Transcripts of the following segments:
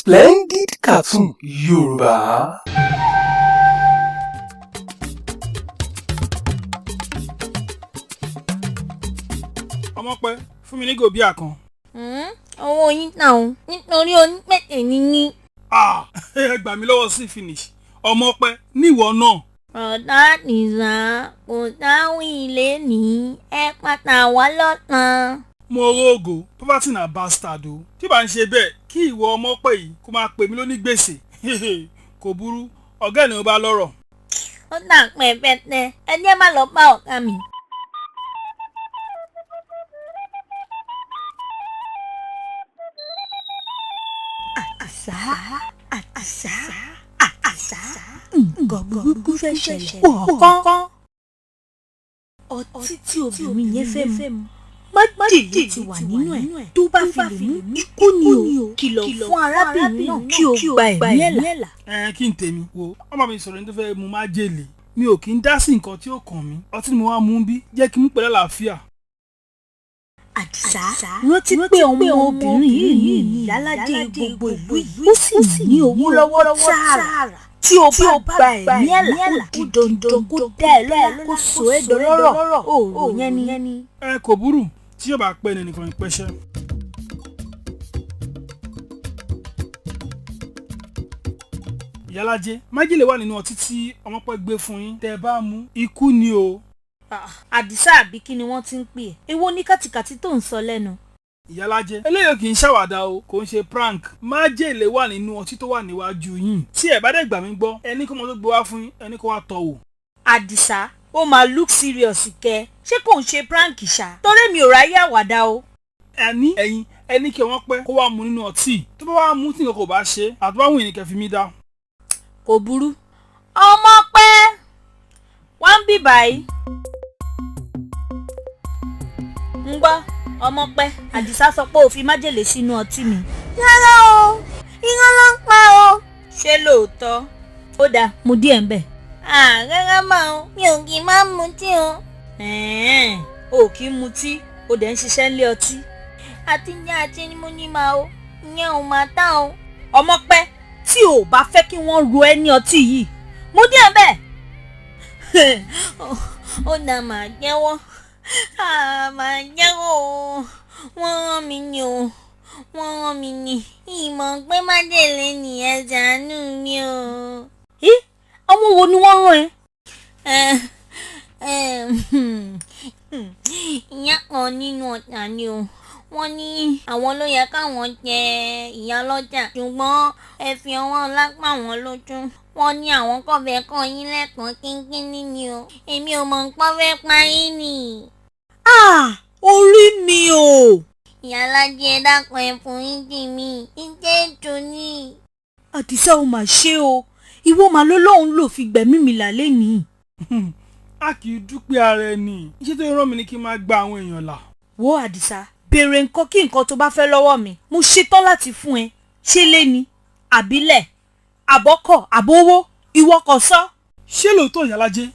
Splendid Cartoon Yoruba. Ọmọpẹ́ fún mi ní gòbíà kan. Owó yín náà nítorí onípẹ̀tẹ̀ ni. Ẹ gbà mí lọ́wọ́ sí finish. Ọmọpẹ́ níwọ náà. Ọ̀dà Adisa kò dáhùn ilé ní ẹ pátá wá lọ́tàn. Mo rògò poverty na bastard o. Tí bá ń ṣe bẹ́ẹ̀ kí ìwọ Ọmọpẹ́ yìí kó máa pè mí lóní gbèsè. Kò burú ọ̀gá ẹ̀ ni ó bá lọ́rọ̀. Ó dà pẹ̀pẹ̀tẹ̀ ẹ jẹ́ má lọ bá ọ̀gá mi. Adisa. Nǹkan burúkú fẹ́ ṣẹlẹ̀. Ọ̀kan. Ọtí tí obìnrin yẹn fẹ́ mu. Májèlé ti wà nínú ẹ̀. Tó bá fi lè mú ikú ni o. Kìlọ̀ fún arábìnrin náà kí o gba ẹ̀mí ẹ̀ là. Kí n tèmi wo ọmọ mi sọ̀rọ̀ ní tó fẹ́ mu májèlé. Mi ò kí ń dá sí nǹkan tí ó kàn mí. Ọtí ni mo wá mú bí jẹ́ kí n mú pẹ̀lú àlàáfíà. Adisa rántí pé ọmọ obìnrin yìí ní ìyálájẹ gbogbo ìlú yìí ó sì ní owó lọ́wọ́ tààrà. Tí o bá ẹ̀mí ẹ̀ là kó dandan kó dá ẹ lọ́la kó sọ ẹ́ dọlọ́rọ̀ òòrùn yẹn ni. Kò burú tí yóò bá pẹ́ ní nìkan ìpẹ́ṣẹ́. Ìyálájẹ májèlé wà nínú ọtí tí Ọmọpẹ́ gbé fún yín. Tẹ́ ẹ bá mú ikú ni o. Adisa àbí kí ni wọ́n ti ń pè ẹ́? Èwo ní kàtìkàtì tó ń sọ lẹ́nu? Ìyálájẹ eléyìí kì í ṣàwàdà o, kò ń ṣe prank. Májèlé wà nínú ọtí tó wà níwájú yín. Tí ẹ bá dẹ̀ gbà mí gbọ́, ẹni kó mọ tó gbé wá fún yín, ẹni kó wá tọ́ wò. Adisa ó máa look serious kẹ, ṣé kò ń ṣe prank ṣá? Torí mi ò ráyè àwàdà o. Ẹni kí Ọmọpẹ́ kó wá mu nínú ọtí. Tó bá wá mu tí nǹkan kò bá ṣe, àtúbáwò yìí ni kẹ́ fi mí dá. Kò burú. Ọmọpẹ́ wá ń bì báyìí. ń gbọ́ Ọmọpẹ́, Adisa sọ pé ó fi májèlé sínú ọtí mi. Rárá o, irọ́ ló ń pa o. Ṣé lóòótọ́? Ó dáa, mu díẹ̀ ń bẹ̀. Rárá mà o, mi ò kì í máa ń mutí o. O kì í mutí, o dẹ̀ ń ṣiṣẹ́ nílé ọtí. Àti ni mo ní máa o, ìyẹn ò máa tán o. Ọmọpẹ́, tí o bá fẹ́ kí wọ́n ro ẹ́ ní ọtí yìí, mu díẹ̀ ń bẹ̀. Ó dáa máa jẹ́wọ́. Máa jẹ́wọ́ o, wọ́n rán mi ni, ìmọ̀ pé májèlé ni ẹ ṣàánú mi o. Ọmọ wo ni wọ́n rán ẹ? Ìyá kan nínú ọjà ni o, wọ́n ní àwọn ló yẹ káwọn jẹ ìyá lọ́jà ṣùgbọ́n ẹ fi ọwọ́ lápá wọn lójú. Wọ́n ní àwọn kọ̀fẹ́ kan yín lẹ́kọ̀ọ́ kínkínní ni o, èmi ò mọ̀ nǹkan fẹ́ pa yín ni. Orí mi o. Ìyálájẹ dákun ẹ fún ìdí mi, ìjẹ́ ètò ni. Adisa ò mà ṣe o, ìwọ mà ló lóun lò fi gbẹ̀mí mi là lẹ́nìí. A kì í dúpẹ́ ara ẹni. Iṣẹ́ tó rán mi ni kí n máa gba àwọn èèyàn là. Wo Adisa, béèrè nǹkan kí nǹkan tó bá fẹ́ lọ́wọ́ mi, mo ṣetán láti fún ẹ. Ṣé lé ni, àbílẹ̀, àbọ́kọ̀, àbówó, ìwọ kò sọ. Ṣé lóòótọ́ Ìyálájẹ?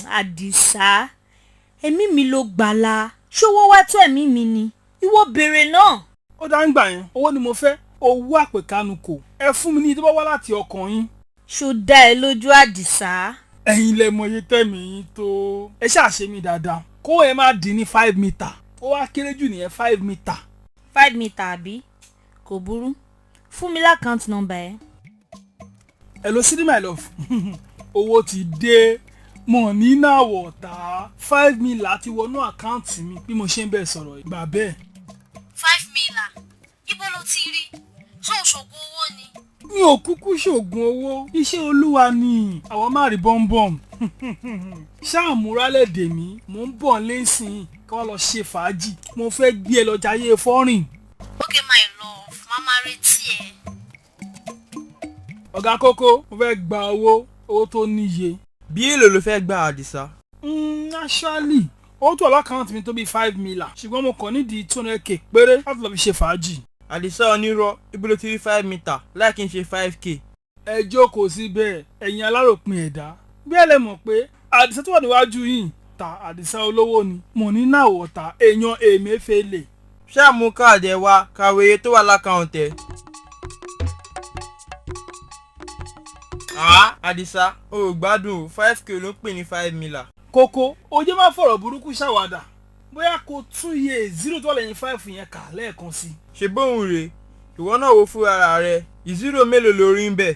Adisa, ẹ̀mí mi ló gbàlà. Ṣówó wá tó ẹ̀mí mi ni. Ìwọ béèrè náà. Ó dá ń gbà yẹn, owó ni mo fẹ́, owó àpèkánukò. Ẹ fún mi ní tó bá wá láti ọkàn yín. Ṣó dá ẹ lójú Adisa? Ẹ̀yin lẹ mọ iye tẹ̀mí yín tó. Ẹ ṣáà ṣe mí dáadáa. Kó ẹ má dín ní 5 mítà. Ó wá kéré jù nìyẹn 5 mítà. 5 mítà àbí? Kò burú. Fún mi l'account number ẹ. Hello Sidi my love. Owó ti dé. Mo ní náà wọ̀ tá 5 mila ti wọnú àkáǹtì mi bí mo ṣe ń bẹ̀ sọ̀rọ̀ ìgbà bẹ́ẹ̀. 5 mila? Ibo ló ti rí? Ṣé o ṣògùn owó ni? Mi ò kúkú ṣògùn owó, iṣẹ́ Olúwa ni. Àwọn máa rí bọ́m̀bọ́m. Ṣáà múrálẹ̀ dè mí, mò ń bọ̀ lẹ́sìn kí wọ́n lọ ṣe fàájì. Mo fẹ́ gbé ẹ lọ jayé fọ́rìn. Okay my love, màmá retí ẹ. Ọ̀gá Kókó, mo fẹ́ gba owó tó níye. Bí èlò ló fẹ́ gba Adisa? Actually, owó tó wà lákàntì mi tó bí 5 mila. Ṣùgbọ́n mo kàn nídìí 200k péré láti lọ fi ṣe fàájì. Adisa onírọ́, ibi ló ti rí 5 mítà láì kí n ṣe 5k. Ẹ jókòó síbẹ̀, ẹ̀yin aláròpin ẹ̀dá. Bí ẹ lè mọ̀ pé Adisa tó wà níwájú yìí ta Adisa olówó ni. Mo ní náà wọ̀ ta èèyàn Emefiele. Ṣé àmú káàdì ẹ wá kàwé iye tó wà lákàùntì ẹ? Adisa o gbádùn 5k ló ń pè ní 5 mila. kókó o jẹ́ má fọ̀rọ̀ burúkú ṣàwádà bóyá kò tún iye 0 tó lẹ́yìn 5 yẹn kà lẹ́ẹ̀kan sí. ṣe bóun rè ìwọ náà wo fúnra rẹ ìzírò mélòó lórí ń bẹ.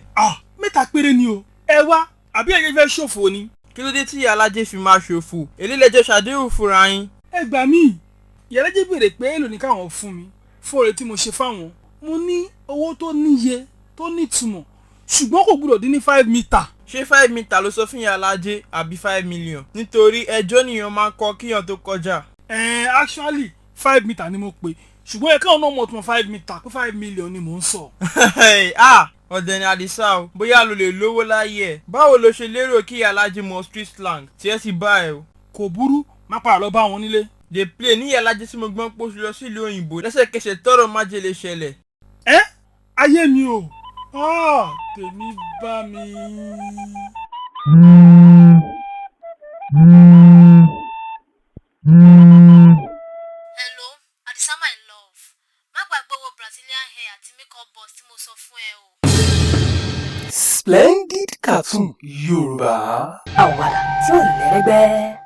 mẹ́ta péré ni o ẹ wá àbí ẹ̀yẹ fẹ́ ṣòfò ni. kí ló dé tí alájẹ fi máa ṣòfò èlélẹ́jọ́ ṣàdéhùn fúnra yín. ẹ gbà mí ìyálẹ́jẹ́ béèrè pé èlò ní káwọn fún mi fún oore tí mo ṣe fáwọn mo ní owó tó níye tó nítumọ̀ ṣùgbọ́n kò gbúdọ̀ dín ní 5 mítà. ṣé 5 mítà ló sọ fún alájẹ àbí 5 million nítorí ẹjọ́ nìyẹn máa ń kọ kíyàn tó kọjá. Actually 5 mítà ni mo pè ṣùgbọ́n ẹ̀ka ọ̀nà ọmọ tó mọ 5 mítà pé 5 million ni mò ń sọ. ọ̀dẹ̀ni Adisa o bóyá lo lè lówó láyé ẹ̀ báwo lo ṣe lérò kí alájẹ mọ street slang tí ẹ sì bá ẹ o. kò burú má padà lọ bá wọn nílé. dey play ní alájẹ tí mo gbọ́n pọ̀ lọ sí ìlú òyìnbó lẹ́sẹ̀kẹsẹ̀ tọrọ májèlé ṣẹlẹ̀. ayé mi o tèmi bá mi. Hello, Adisa my love. Má gbàgbé owó Brazilian hair àti makeup box tí mo sọ fún ẹ o. Splendid Cartoon Yorùbá. Àwàdà tí ò lẹ́rẹ́gbẹ́.